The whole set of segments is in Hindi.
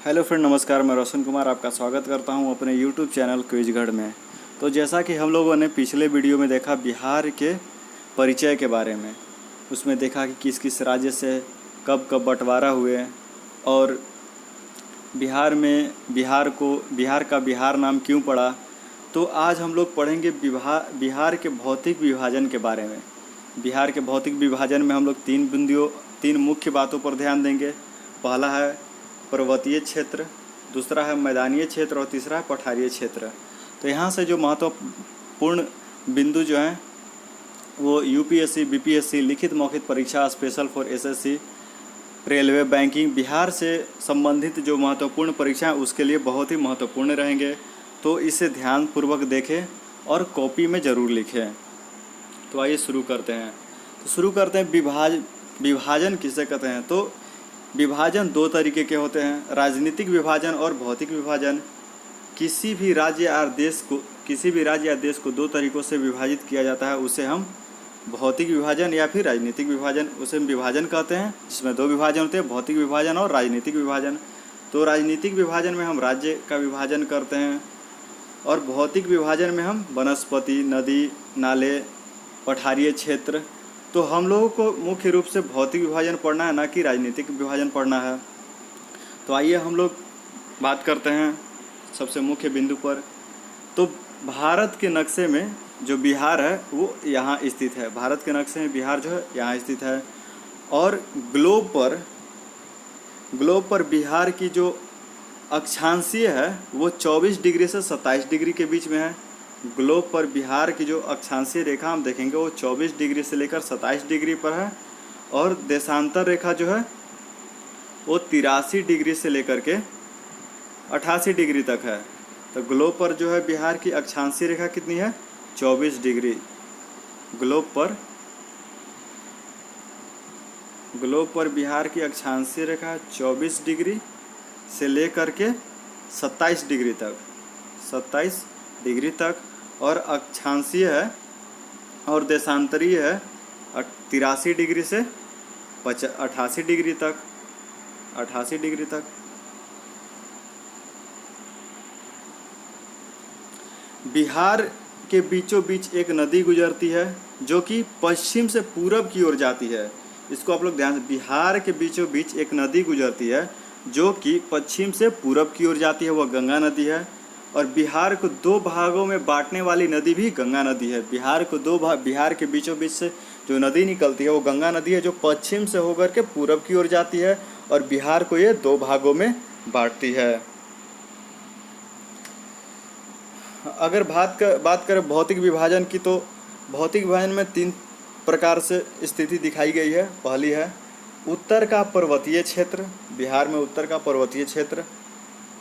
हेलो फ्रेंड, नमस्कार। मैं रोशन कुमार आपका स्वागत करता हूं अपने यूट्यूब चैनल क्विजगढ़ में। तो जैसा कि हम लोगों ने पिछले वीडियो में देखा बिहार के परिचय के बारे में, उसमें देखा कि किस किस राज्य से कब कब बंटवारा हुए और बिहार का बिहार नाम क्यों पड़ा। तो आज हम लोग पढ़ेंगे बिहार के भौतिक विभाजन के बारे में। बिहार के भौतिक विभाजन में हम लोग तीन मुख्य बातों पर ध्यान देंगे। पहला है पर्वतीय क्षेत्र, दूसरा है मैदानीय क्षेत्र और तीसरा है पठारीय क्षेत्र। तो यहाँ से जो महत्वपूर्ण बिंदु जो हैं वो यूपीएससी, बीपीएससी, लिखित मौखिक परीक्षा, special for SSC, railway, banking, Bihar से संबंधित जो महत्वपूर्ण परीक्षा है उसके लिए बहुत ही महत्वपूर्ण रहेंगे। तो इसे ध्यानपूर्वक देखें और कॉपी में ज़रूर लिखें। तो आइए शुरू करते हैं। विभाजन किसे कहते हैं? तो विभाजन दो तरीके के होते हैं, राजनीतिक विभाजन और भौतिक विभाजन। किसी भी राज्य या देश को दो तरीक़ों से विभाजित किया जाता है, उसे हम भौतिक विभाजन या फिर राजनीतिक विभाजन उसे हम विभाजन कहते हैं, जिसमें दो विभाजन होते हैं, भौतिक विभाजन और राजनीतिक विभाजन। तो राजनीतिक विभाजन में हम राज्य का विभाजन करते हैं और भौतिक विभाजन में हम वनस्पति, नदी, नाले, पठारीय क्षेत्र। तो हम लोगों को मुख्य रूप से भौतिक विभाजन पढ़ना है, ना कि राजनीतिक विभाजन पढ़ना है। तो आइए हम लोग बात करते हैं सबसे मुख्य बिंदु पर। तो भारत के नक्शे में जो बिहार है वो यहाँ स्थित है। भारत के नक्शे में बिहार जो है यहाँ स्थित है और ग्लोब पर बिहार की जो अक्षांशीय है वो 24 डिग्री से 27 डिग्री के बीच में है। ग्लोब पर बिहार की जो अक्षांशीय रेखा हम देखेंगे वो 24 डिग्री से लेकर 27 डिग्री पर है और देशांतर रेखा जो है वो 83 डिग्री से लेकर के 88 डिग्री तक है। तो ग्लोब पर जो है बिहार की अक्षांशीय रेखा कितनी है? 24 डिग्री। ग्लोब पर बिहार की अक्षांशीय रेखा 24 डिग्री से लेकर के 27 डिग्री तक और अक्षांशीय है और देशांतरीय है 83 डिग्री से 88 डिग्री तक। बिहार के बीचों बीच एक नदी गुजरती है जो कि पश्चिम से पूरब की ओर जाती है। इसको आप लोग ध्यान से, बिहार के बीचों बीच एक नदी गुजरती है जो कि पश्चिम से पूरब की ओर जाती है, वह गंगा नदी है। और बिहार को दो भागों में बांटने वाली नदी भी गंगा नदी है। बिहार के बीचों बीच से जो नदी निकलती है वो गंगा नदी है, जो पश्चिम से होकर के पूरब की ओर जाती है और बिहार को ये दो भागों में बांटती है। अगर बात करें भौतिक विभाजन की, तो भौतिक विभाजन में तीन प्रकार से स्थिति दिखाई गई है। पहली है उत्तर का पर्वतीय क्षेत्र, बिहार में उत्तर का पर्वतीय क्षेत्र,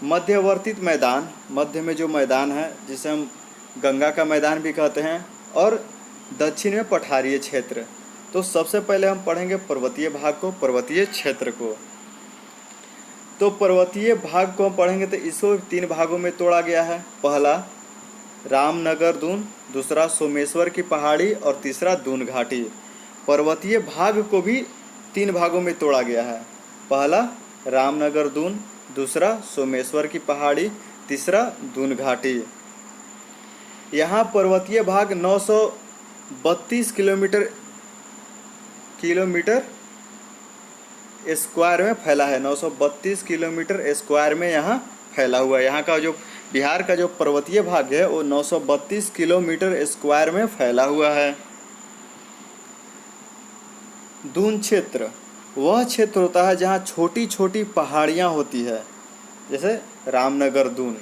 मध्यवर्ती मैदान, मध्य में जो मैदान है जिसे हम गंगा का मैदान भी कहते हैं, और दक्षिण में पठारीय क्षेत्र। तो सबसे पहले हम पढ़ेंगे पर्वतीय भाग को, पर्वतीय क्षेत्र को। तो पर्वतीय भाग को हम पढ़ेंगे तो इसको तीन भागों में तोड़ा गया है। पहला रामनगर दून, दूसरा सोमेश्वर की पहाड़ी और तीसरा दून घाटी। पर्वतीय भाग को भी तीन भागों में तोड़ा गया है। पहला रामनगर दून, दूसरा सोमेश्वर की पहाड़ी, तीसरा दून घाटी। यहाँ पर्वतीय भाग 932 किलोमीटर स्क्वायर में फैला है। 932 किलोमीटर स्क्वायर में यहाँ फैला हुआ है। यहाँ का जो बिहार का जो पर्वतीय भाग है वो 932 किलोमीटर स्क्वायर में फैला हुआ है। दून क्षेत्र वह क्षेत्र होता है जहाँ छोटी छोटी पहाड़ियाँ होती है, जैसे रामनगर दून,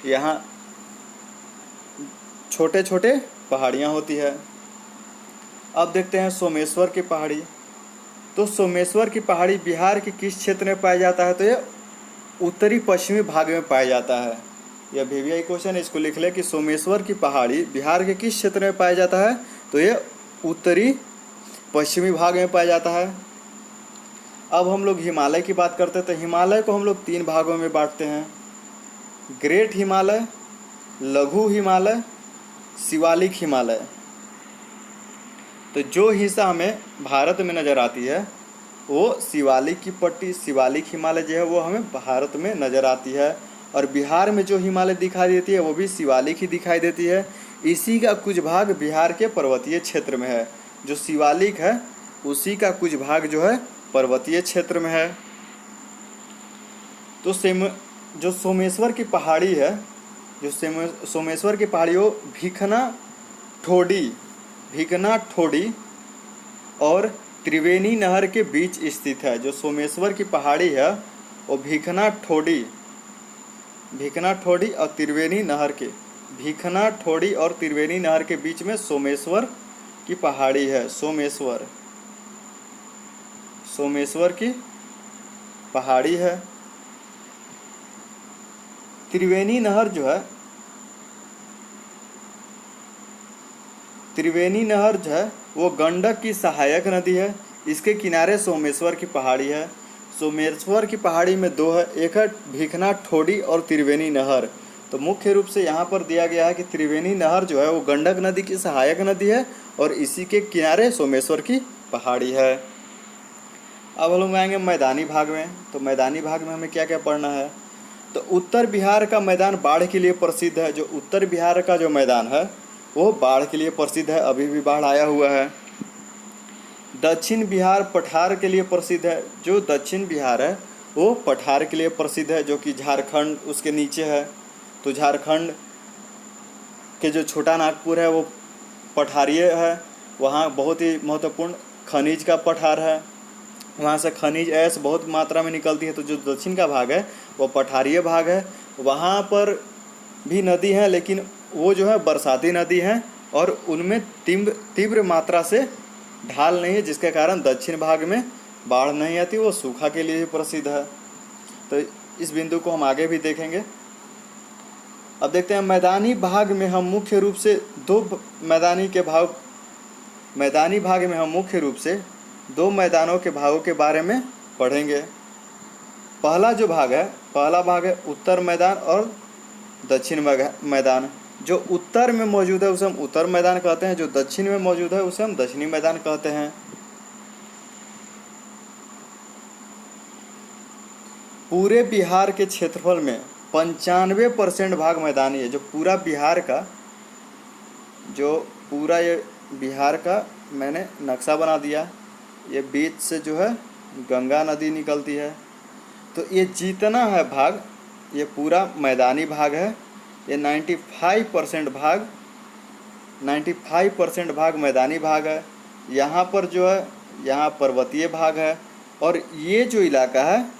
यहाँ छोटे छोटे पहाड़ियाँ होती है। अब देखते हैं सोमेश्वर की पहाड़ी। तो सोमेश्वर की पहाड़ी बिहार के किस क्षेत्र में पाया जाता है? तो यह उत्तरी पश्चिमी भाग में पाया जाता है। यह VVI क्वेश्चन है, इसको लिख ले कि सोमेश्वर की पहाड़ी बिहार के किस क्षेत्र में पाया जाता है? तो यह उत्तरी पश्चिमी भाग में पाया जाता है। अब हम लोग हिमालय की बात करते हैं। तो हिमालय को हम लोग तीन भागों में बांटते हैं, ग्रेट हिमालय, लघु हिमालय, शिवालिक हिमालय। तो जो हिस्सा हमें भारत में नज़र आती है वो शिवालिक की पट्टी, शिवालिक हिमालय जो है वो हमें भारत में नज़र आती है। और बिहार में जो हिमालय दिखाई देती है वो भी शिवालिक ही दिखाई देती है। इसी का कुछ भाग बिहार के पर्वतीय क्षेत्र में है। जो शिवालिक है उसी का कुछ भाग जो है पर्वतीय क्षेत्र में है। तो जो सोमेश्वर की पहाड़ी है, जो सोमेश्वर की पहाड़ी वो भिखना ठोडी और त्रिवेणी नहर के बीच स्थित है। जो सोमेश्वर की पहाड़ी है वो भिखना ठोडी और त्रिवेणी नहर के बीच में सोमेश्वर की पहाड़ी है। सोमेश्वर की पहाड़ी है। त्रिवेणी नहर जो है वो गंडक की सहायक नदी है। इसके किनारे सोमेश्वर की पहाड़ी है। सोमेश्वर की पहाड़ी में दो है, एक है भिखना ठोडी और त्रिवेणी नहर। तो मुख्य रूप से यहाँ पर दिया गया है कि त्रिवेणी नहर जो है वो गंडक नदी की सहायक नदी है और इसी के किनारे सोमेश्वर की पहाड़ी है। अब हम लोग आएंगे मैदानी भाग में। तो मैदानी भाग में हमें क्या क्या पढ़ना है। तो उत्तर बिहार का मैदान बाढ़ के लिए प्रसिद्ध है। जो उत्तर बिहार का जो मैदान है वो बाढ़ के लिए प्रसिद्ध है, अभी भी बाढ़ आया हुआ है। दक्षिण बिहार पठार के लिए प्रसिद्ध है। जो दक्षिण बिहार है वो पठार के लिए प्रसिद्ध है, जो कि झारखंड उसके नीचे है। तो झारखंड के जो छोटा नागपुर है वो पठारीय है। वहाँ बहुत ही महत्वपूर्ण खनिज का पठार है, वहाँ से खनिज ऐश बहुत मात्रा में निकलती है। तो जो दक्षिण का भाग है वो पठारीय भाग है। वहाँ पर भी नदी है लेकिन वो जो है बरसाती नदी है और उनमें तीव्र मात्रा से ढाल नहीं है, जिसके कारण दक्षिण भाग में बाढ़ नहीं आती, वो सूखा के लिए भी प्रसिद्ध है। तो इस बिंदु को हम आगे भी देखेंगे। अब देखते हैं मैदानी भाग में हम मुख्य रूप से दो मैदानों के भागों के बारे में पढ़ेंगे। पहला भाग है उत्तर मैदान और दक्षिण मैदान। जो उत्तर में मौजूद है उसे हम उत्तर मैदान कहते हैं, जो दक्षिण में मौजूद है उसे हम दक्षिणी मैदान कहते हैं। पूरे बिहार के क्षेत्रफल में 95% भाग मैदानी है। जो पूरा बिहार का मैंने नक्शा बना दिया। ये बीच से जो है गंगा नदी निकलती है। तो ये जितना है भाग ये पूरा मैदानी भाग है। ये 95% भाग मैदानी भाग है। यहाँ पर जो है यहाँ पर्वतीय भाग है और ये जो इलाका है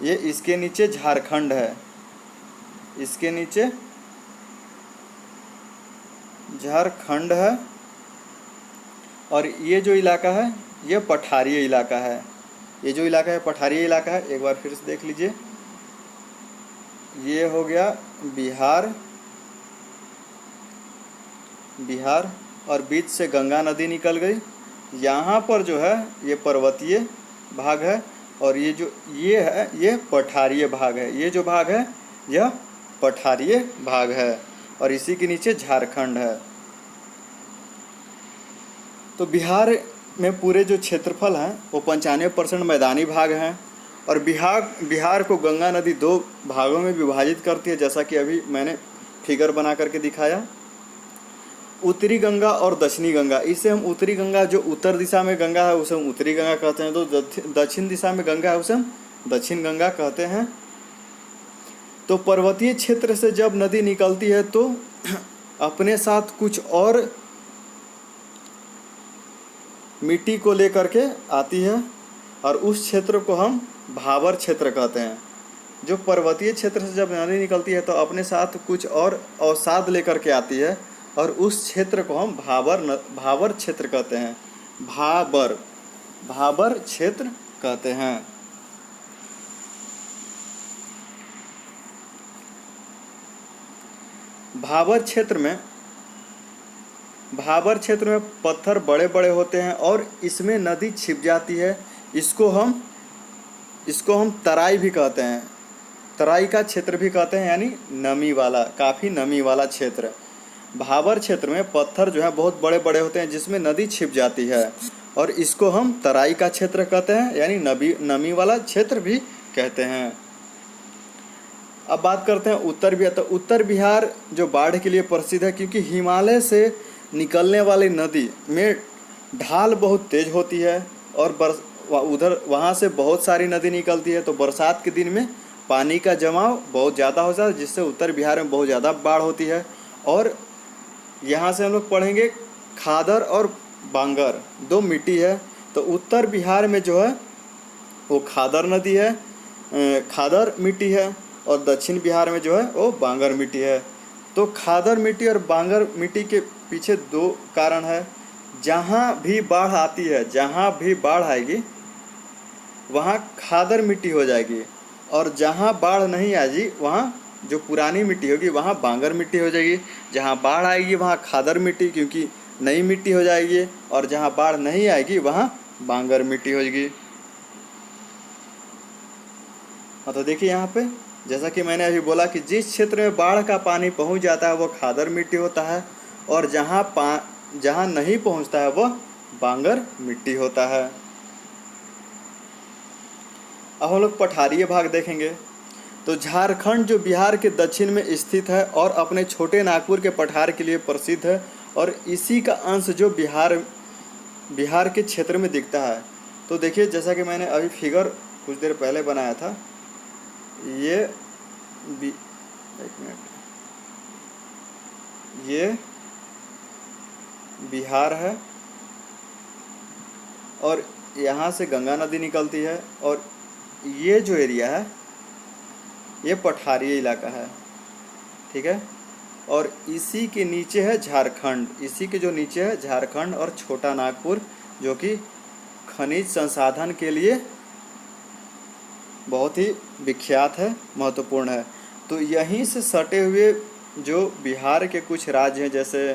ये इसके नीचे झारखंड है, इसके नीचे झारखंड है और ये जो इलाका है ये पठारीय इलाका है। ये जो इलाका है पठारीय इलाका है। एक बार फिर से देख लीजिए, ये हो गया बिहार और बीच से गंगा नदी निकल गई। यहाँ पर जो है ये पर्वतीय भाग है और ये है ये पठारीय भाग है। ये जो भाग है यह पठारीय भाग है और इसी के नीचे झारखंड है। तो बिहार में पूरे जो क्षेत्रफल हैं वो 95% मैदानी भाग हैं और बिहार को गंगा नदी दो भागों में विभाजित करती है, जैसा कि अभी मैंने फिगर बना करके दिखाया। उत्तरी गंगा और दक्षिणी गंगा। इसे हम उत्तरी गंगा, जो उत्तर दिशा में गंगा है उसे हम उत्तरी गंगा कहते हैं, तो दक्षिण दिशा में गंगा है उसे हम दक्षिण गंगा कहते हैं। तो पर्वतीय क्षेत्र से जब नदी निकलती है तो अपने साथ कुछ और मिट्टी को लेकर के आती है और उस क्षेत्र को हम भाबर क्षेत्र कहते हैं। जो पर्वतीय क्षेत्र से जब नदी निकलती है तो अपने साथ कुछ और अवसाद लेकर के आती है और उस क्षेत्र को हम भाबर क्षेत्र कहते हैं। भाबर क्षेत्र कहते हैं। भाबर क्षेत्र में पत्थर बड़े बड़े होते हैं और इसमें नदी छिप जाती है। इसको हम तराई भी कहते हैं, तराई का क्षेत्र भी कहते हैं, यानी नमी वाला, काफ़ी नमी वाला क्षेत्र। भाबर क्षेत्र में पत्थर जो है बहुत बड़े बड़े होते हैं जिसमें नदी छिप जाती है और इसको हम तराई का क्षेत्र कहते हैं, यानी नमी वाला क्षेत्र भी कहते हैं। अब बात करते हैं उत्तर बिहार। तो उत्तर बिहार जो बाढ़ के लिए प्रसिद्ध है, क्योंकि हिमालय से निकलने वाली नदी में ढाल बहुत तेज होती है और उधर वहाँ से बहुत सारी नदी निकलती है, तो बरसात के दिन में पानी का जमाव बहुत ज़्यादा हो जाता है, जिससे उत्तर बिहार में बहुत ज़्यादा बाढ़ होती है। और यहाँ से हम लोग पढ़ेंगे खादर और बांगर, दो मिट्टी है। तो उत्तर बिहार में जो है वो खादर नदी है, खादर मिट्टी है, और दक्षिण बिहार में जो है वो बांगर मिट्टी है। तो खादर मिट्टी और बांगर मिट्टी के पीछे दो कारण है। जहाँ भी बाढ़ आती है, जहाँ भी बाढ़ आएगी वहाँ खादर मिट्टी हो जाएगी, और जहाँ बाढ़ नहीं आएगी वहाँ जो पुरानी मिट्टी होगी वहाँ बांगर मिट्टी हो जाएगी। जहाँ बाढ़ आएगी वहाँ खादर मिट्टी, क्योंकि नई मिट्टी हो जाएगी, और जहाँ बाढ़ नहीं आएगी वहाँ बांगर मिट्टी हो जाएगी। हाँ, तो देखिए यहाँ पे जैसा कि मैंने अभी बोला कि जिस क्षेत्र में बाढ़ का पानी पहुँच जाता है वो खादर मिट्टी होता है, और जहाँ नहीं पहुँचता है वह बांगर मिट्टी होता है। अब हम लोग पठारीय भाग देखेंगे। तो झारखंड जो बिहार के दक्षिण में स्थित है और अपने छोटे नागपुर के पठार के लिए प्रसिद्ध है, और इसी का अंश जो बिहार के क्षेत्र में दिखता है। तो देखिए जैसा कि मैंने अभी फिगर कुछ देर पहले बनाया था, एक मिनट, ये बिहार है और यहाँ से गंगा नदी निकलती है, और ये जो एरिया है ये पठारी इलाका है, ठीक है। और इसी के नीचे है झारखंड, इसी के जो नीचे है झारखंड और छोटा नागपुर, जो कि खनिज संसाधन के लिए बहुत ही विख्यात है, महत्वपूर्ण है। तो यहीं से सटे हुए जो बिहार के कुछ राज्य हैं, जैसे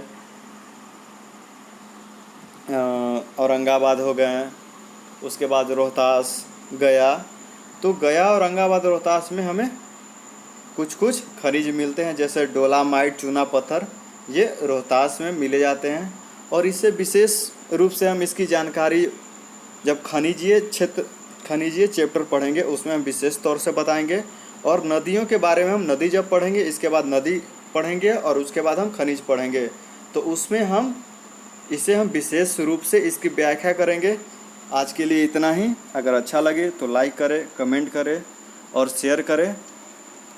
औरंगाबाद हो गए हैं, उसके बाद रोहतास, गया। तो गया, औरंगाबाद, रोहतास में हमें कुछ खनिज मिलते हैं, जैसे डोलामाइट, चूना पत्थर, ये रोहतास में मिले जाते हैं। और इससे विशेष रूप से हम इसकी जानकारी जब खनिजीय चैप्टर पढ़ेंगे उसमें हम विशेष तौर से बताएंगे। और नदियों के बारे में हम नदी जब पढ़ेंगे, इसके बाद नदी पढ़ेंगे और उसके बाद हम खनिज पढ़ेंगे, तो उसमें हम विशेष रूप से इसकी व्याख्या करेंगे। आज के लिए इतना ही। अगर अच्छा लगे तो लाइक करें, कमेंट करें और शेयर करें।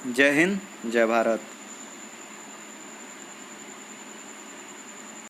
जय हिंद, जय भारत।